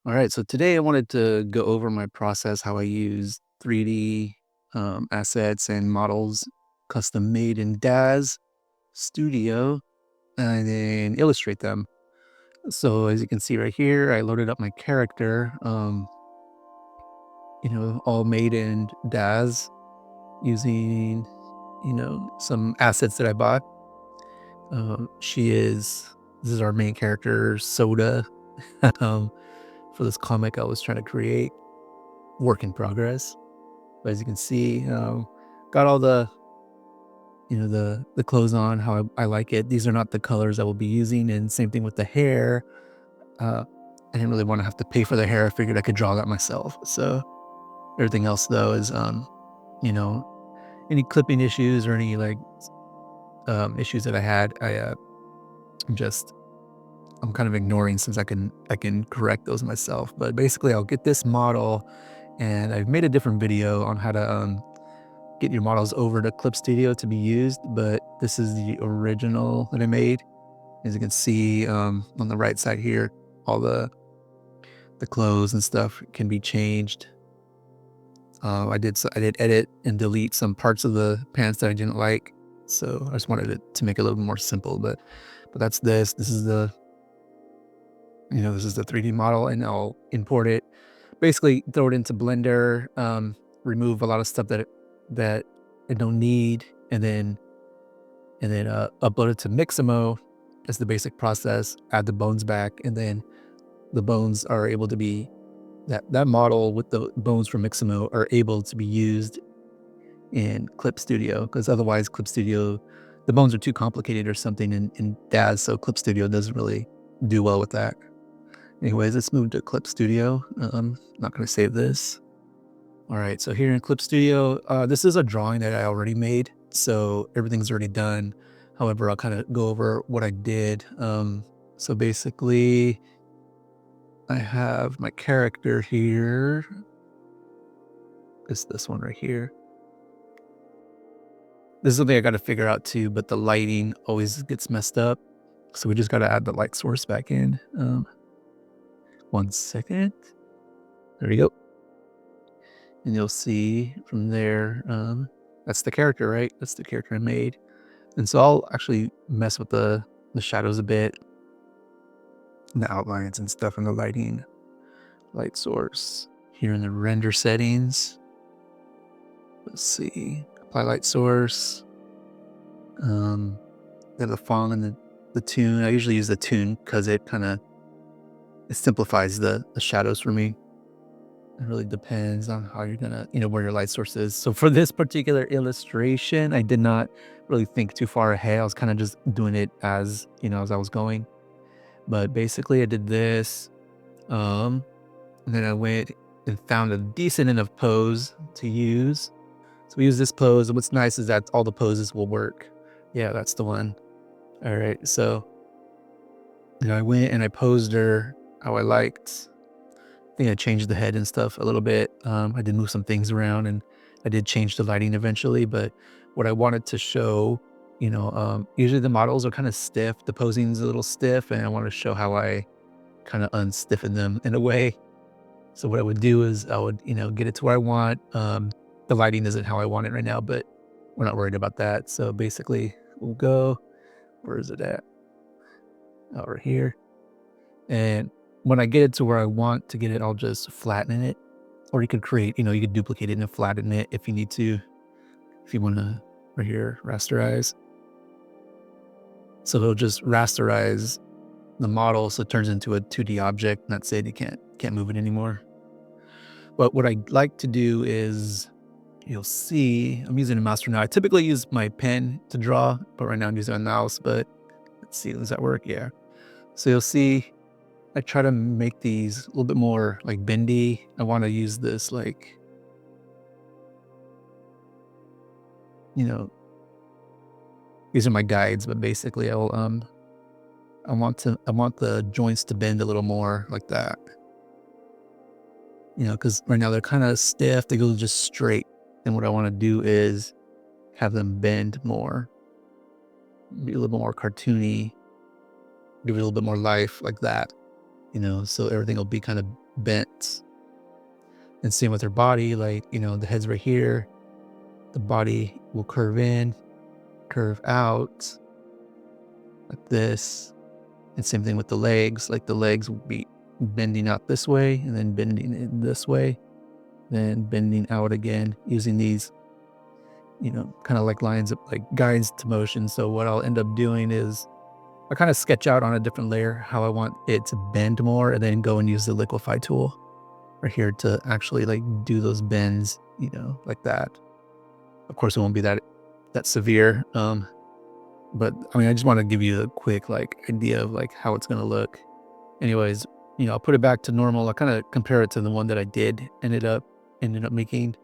All right, so today I wanted to go over my process, how I use 3D assets and models custom made in Daz Studio and then illustrate them. So as you can see right here, I loaded up my character, all made in Daz using, some assets that I bought. This is our main character, Soda. um, for this comic I was trying to create, work in progress. But as you can see, got all the clothes on how I like it. These are not the colors I will be using, and same thing with the hair. Uh, I didn't really want to have to pay for the hair. I figured I could draw that myself. So everything else though is, you know, any clipping issues or any issues that I had, I'm just I'm kind of ignoring since I can correct those myself. But basically, I'll get this model, and I've made a different video on how to get your models over to Clip Studio to be used, but this is the original that I made. As you can see, on the right side here, all the clothes and stuff can be changed. I did edit and delete some parts of the pants that I didn't like, so I just wanted it to make it a little more simple. But that's this. This is the 3D model, and I'll import it. Basically, throw it into Blender, remove a lot of stuff that I don't need, and then upload it to Mixamo. That's the basic process. Add the bones back, and then the bones are able to be that model with the bones from Mixamo are able to be used in Clip Studio, because otherwise Clip Studio, the bones are too complicated or something in Daz, so Clip Studio doesn't really do well with that. Anyways, let's move to Clip Studio. Not going to save this. All right, so here in Clip Studio, this is a drawing that I already made, so everything's already done. However, I'll kind of go over what I did. So basically, I have my character here. It's this one right here. This is something I got to figure out too, but the lighting always gets messed up, so we just got to add the light source back in. 1 second. There we go. And you'll see from there, that's the character, right? That's the character I made. And so I'll actually mess with the shadows a bit, and the outlines and stuff, and the lighting, light source. Here in the render settings, let's see, apply light source. Then the font and the tune. I usually use the tune because it simplifies the shadows for me. It really depends on how you're gonna, where your light source is. So for this particular illustration, I did not really think too far ahead. I was kind of just doing it as I was going. But basically I did this. And then I went and found a decent enough pose to use. So we use this pose. And what's nice is that all the poses will work. Yeah, that's the one. All right. So, I went and I posed her how I liked. I think I changed the head and stuff a little bit. I did move some things around, and I did change the lighting eventually. But what I wanted to show, usually the models are kind of stiff. The posing's a little stiff, and I want to show how I kind of unstiffen them in a way. So what I would do is I would, get it to where I want. The lighting isn't how I want it right now, but we're not worried about that. So basically we'll go, where is it at? Over here. And when I get it to where I want to get it, I'll just flatten it. Or you could create, you could duplicate it and flatten it if you need to, if you want to, right here, rasterize. So it'll just rasterize the model so it turns into a 2D object, and that's it. You can't move it anymore. But what I like to do is, you'll see, I'm using a mouse for now. I typically use my pen to draw, but right now I'm using a mouse. But let's see, does that work? Yeah. So you'll see, I try to make these a little bit more like bendy. I want to use this you know, these are my guides, but basically I want the joints to bend a little more like that. Because right now they're kind of stiff. They go just straight. And what I want to do is have them bend more, be a little more cartoony, give it a little bit more life like that, so everything will be kind of bent. And same with her body, like, the head's right here. The body will curve in, curve out like this. And same thing with the legs. Like the legs will be bending out this way and then bending in this way, then bending out again using these, kind of like lines of like guides to motion. So what I'll end up doing is I kind of sketch out on a different layer how I want it to bend more and then go and use the liquefy tool right here to actually like do those bends, like that. Of course, it won't be that severe. But I mean, I just want to give you a quick like idea of like how it's going to look. Anyways, I'll put it back to normal. I'll kind of compare it to the one that I ended up making.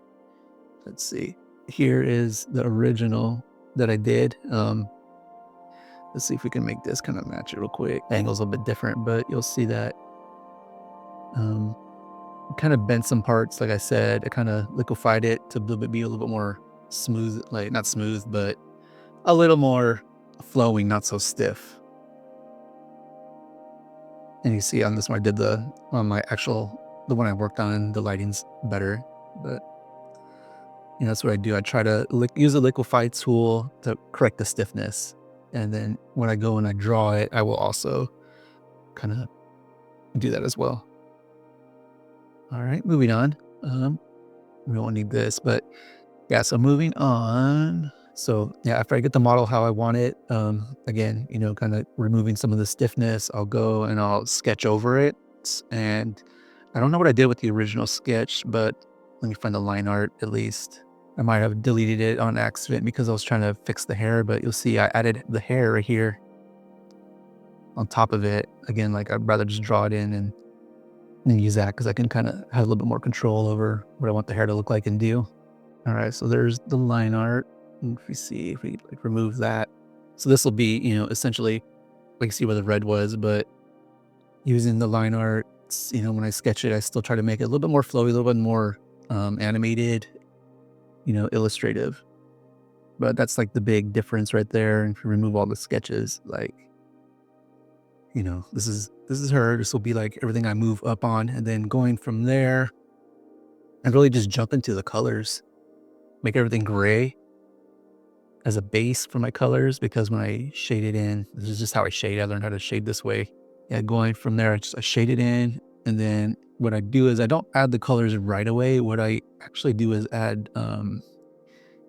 Let's see. Here is the original that I did. Let's see if we can make this kind of match it real quick. The angle's a little bit different, but you'll see that kind of bent some parts. Like I said, I kind of liquefied it to be a little bit more smooth, like not smooth, but a little more flowing, not so stiff. And you see on this one, I did the one I worked on, the lighting's better, but that's what I do. I try to use a liquefy tool to correct the stiffness. And then when I go and I draw it, I will also kind of do that as well. All right, moving on. We won't need this, but yeah, so moving on. So yeah, after I get the model how I want it, again, kind of removing some of the stiffness, I'll go and I'll sketch over it. And I don't know what I did with the original sketch, but let me find the line art at least. I might have deleted it on accident because I was trying to fix the hair, but you'll see I added the hair right here on top of it. Again, like I'd rather just draw it in and use that because I can kind of have a little bit more control over what I want the hair to look like and do. All right, so there's the line art. And if we like remove that. So this will be, essentially, like see where the red was, but using the line art, when I sketch it, I still try to make it a little bit more flowy, a little bit more animated, illustrative. But that's like the big difference right there. And if you remove all the sketches, like, this is her. This will be like everything I move up on. And then going from there, I really just jump into the colors, make everything gray as a base for my colors, because when I shade it in, this is just how I shade. I learned how to shade this way. Yeah, going from there, I shade it in. And then what I do is I don't add the colors right away. What I actually do is add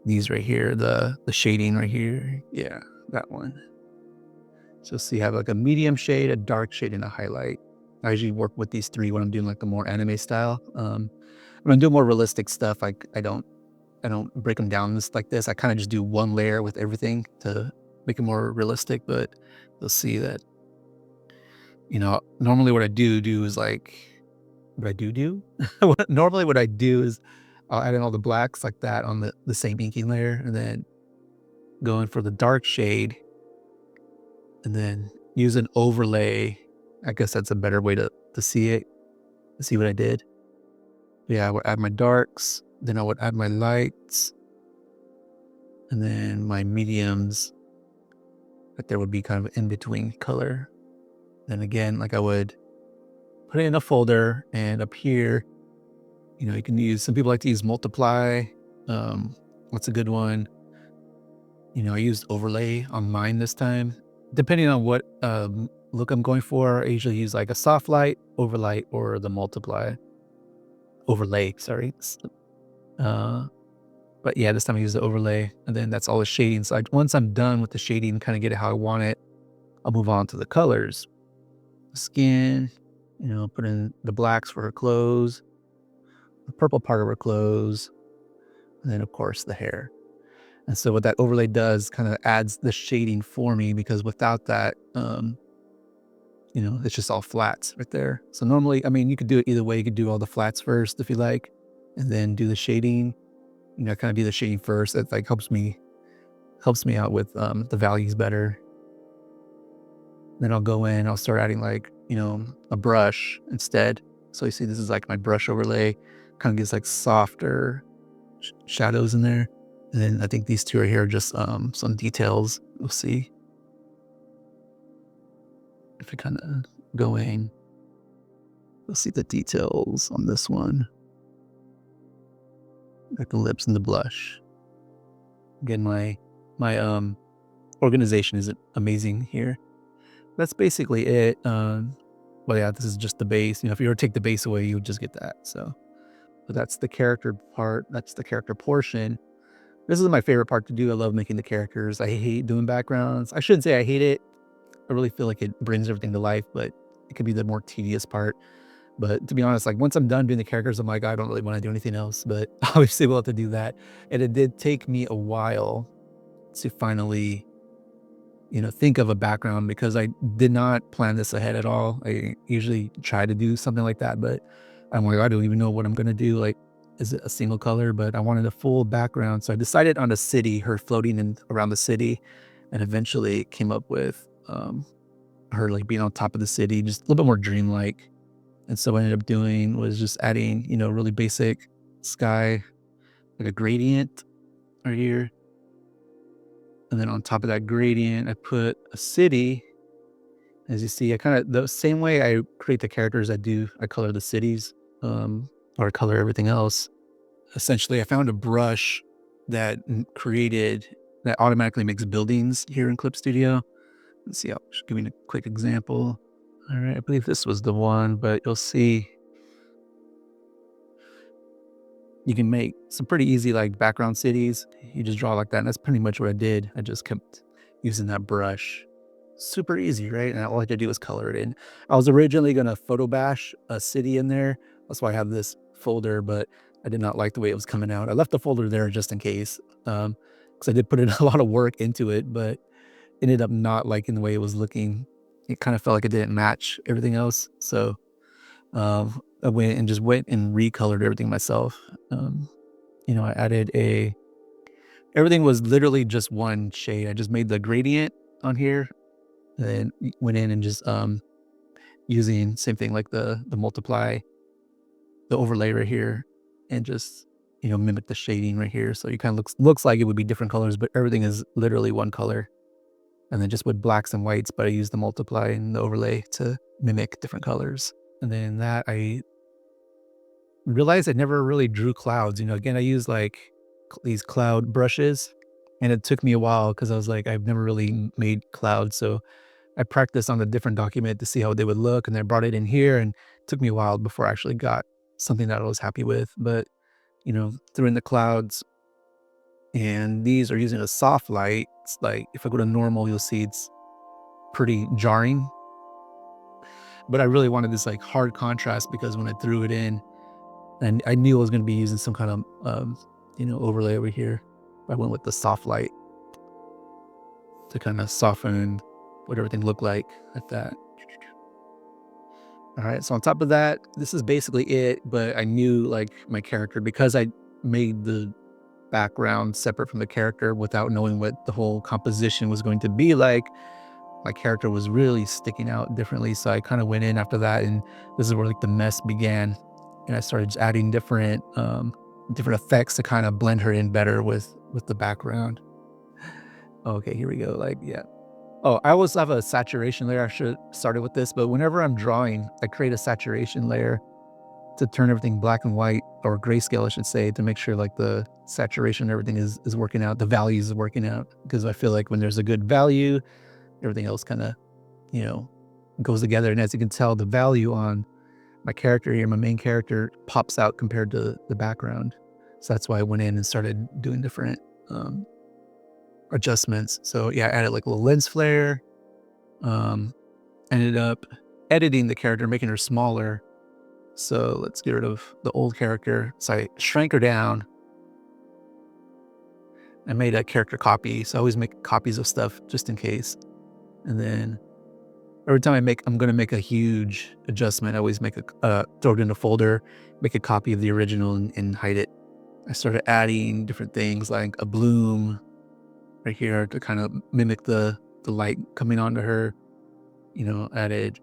these right here, the shading right here. Yeah, that one. So see, you have like a medium shade, a dark shade, and a highlight. I usually work with these three when I'm doing like the more anime style. When I'm doing more realistic stuff, I don't break them down like this. I kind of just do one layer with everything to make it more realistic. But you'll see that, normally what I do is like, what I do? Normally what I do is I'll add in all the blacks like that on the same inking layer, and then go in for the dark shade, and then use an overlay. I guess that's a better way to see it, to see what I did. Yeah, I would add my darks, then I would add my lights, and then my mediums. But there would be kind of an in-between color. Then again, like I would put it in a folder, and up here, you can use, some people like to use multiply. What's a good one? I used overlay on mine this time. Depending on what look I'm going for, I usually use like a soft light, overlight, or the overlay, sorry. But yeah, this time I use the overlay, and then that's all the shading. So once I'm done with the shading, kind of get it how I want it, I'll move on to the colors. Skin, put in the blacks for her clothes, the purple part of her clothes, and then of course the hair. And so what that overlay does kind of adds the shading for me, because without that, it's just all flats right there. So normally, I mean, you could do it either way. You could do all the flats first if you like, and then do the shading. Kind of do the shading first. That like helps me out with the values better. Then I'll go in, I'll start adding like, a brush instead. So you see, this is like my brush overlay, kind of gives like softer shadows in there. And then I think these two right here are just some details. We'll see if I kind of go in. Let's see the details on this one. Like the lips and the blush. Again, my organization isn't amazing here. That's basically it. Well, yeah, this is just the base. If you were to take the base away, you would just get that. But that's the character part. That's the character portion. This is my favorite part to do. I love making the characters. I hate doing backgrounds. I shouldn't say I hate it. I really feel like it brings everything to life, but it could be the more tedious part. But to be honest, like once I'm done doing the characters, I'm like, I don't really want to do anything else. But obviously, we'll have to do that. And it did take me a while to finally, think of a background because I did not plan this ahead at all. I usually try to do something like that, but I'm like, I don't even know what I'm gonna do. Like, is it a single color? But I wanted a full background. So I decided on a city, her floating in around the city, and eventually came up with her like being on top of the city, just a little bit more dreamlike. And so what I ended up doing was just adding, really basic sky, like a gradient right here. And then on top of that gradient, I put a city. As you see, I kind of the same way I create the characters, I color the cities, or color everything else. Essentially, I found a brush that created that automatically makes buildings here in Clip Studio. Let's see, I'll just give you a quick example. All right, I believe this was the one, but you'll see you can make some pretty easy like background cities. You just draw like that. And that's pretty much what I did. I just kept using that brush. Super easy, right? And all I had to do was color it in. I was originally going to photo bash a city in there. That's why I have this folder, but I did not like the way it was coming out. I left the folder there just in case. Because I did put in a lot of work into it, but ended up not liking the way it was looking. It kind of felt like it didn't match everything else. So I went and recolored everything myself. I added everything was literally just one shade. I just made the gradient on here, and then went in and just using same thing like the multiply, the overlay right here, and just mimic the shading right here. So you kind of looks like it would be different colors, but everything is literally one color. And then just with blacks and whites, but I use the multiply and the overlay to mimic different colors. And then that I realized I never really drew clouds. Again, I use like these cloud brushes, and it took me a while because I was like, I've never really made clouds. So I practiced on a different document to see how they would look, and I brought it in here, and it took me a while before I actually got something that I was happy with. But threw in the clouds, and these are using a soft light. It's like if I go to normal, you'll see it's pretty jarring. But I really wanted this like hard contrast because when I threw it in, and I knew I was going to be using some kind of, overlay over here. I went with the soft light to kind of soften what everything looked like that. All right. So on top of that, this is basically it. But I knew like my character because I made the background separate from the character without knowing what the whole composition was going to be like. My character was really sticking out differently. So I kind of went in after that, and this is where like the mess began. And I started just adding different effects to kind of blend her in better with the background. Okay, here we go. Like, yeah. Oh, I always have a saturation layer. I should have started with this, but whenever I'm drawing, I create a saturation layer to turn everything black and white, or grayscale, I should say, to make sure like the saturation and everything is working out, the values is working out. Because I feel like when there's a good value, everything else kind of, you know, goes together. And as you can tell, the value on my character here, my main character, pops out compared to the background. So that's why I went in and started doing different adjustments. So yeah, I added like a little lens flare, um, ended up editing the character, making her smaller. So let's get rid of the old character. So I shrank her down. I made a character copy. So I always make copies of stuff just in case. And then every time I'm going to make a huge adjustment, I always throw it in a folder, make a copy of the original and hide it. I started adding different things like a bloom right here to kind of mimic the light coming onto her. Added,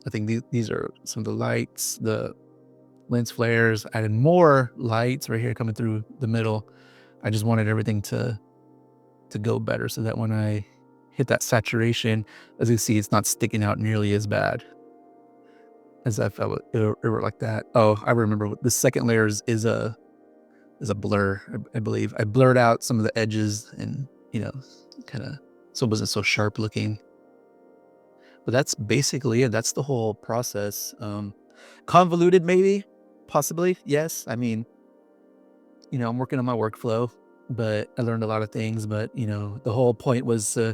I think these are some of the lights, the lens flares, added more lights right here coming through the middle. I just wanted everything to go better so that when I hit that saturation, as you see, it's not sticking out nearly as bad. as I felt it were like that. Oh, I remember the second layer is a blur, I believe. I blurred out some of the edges and, kind of so it wasn't so sharp looking. But that's basically it. That's the whole process. Convoluted, maybe, possibly, yes. I mean, I'm working on my workflow, but I learned a lot of things. But the whole point was to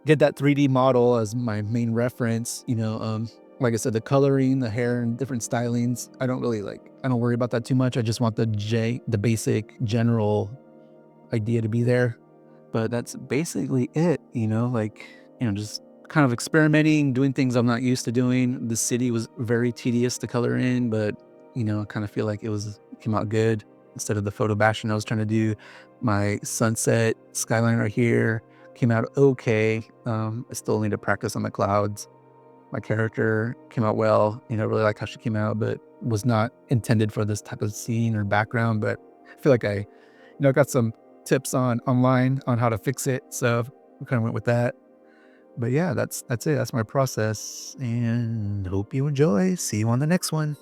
get that 3D model as my main reference. Like I said, the coloring, the hair, and different stylings. I don't really like. I don't worry about that too much. I just want the basic general idea to be there. But that's basically it, just kind of experimenting, doing things I'm not used to doing. The city was very tedious to color in, but I kind of feel like came out good instead of the photo bashing I was trying to do. My sunset skyline right here came out okay. I still need to practice on the clouds. My character came out well, really like how she came out, but was not intended for this type of scene or background. But I feel like I got some tips online on how to fix it. So we kind of went with that. But yeah, that's it. That's my process and hope you enjoy. See you on the next one.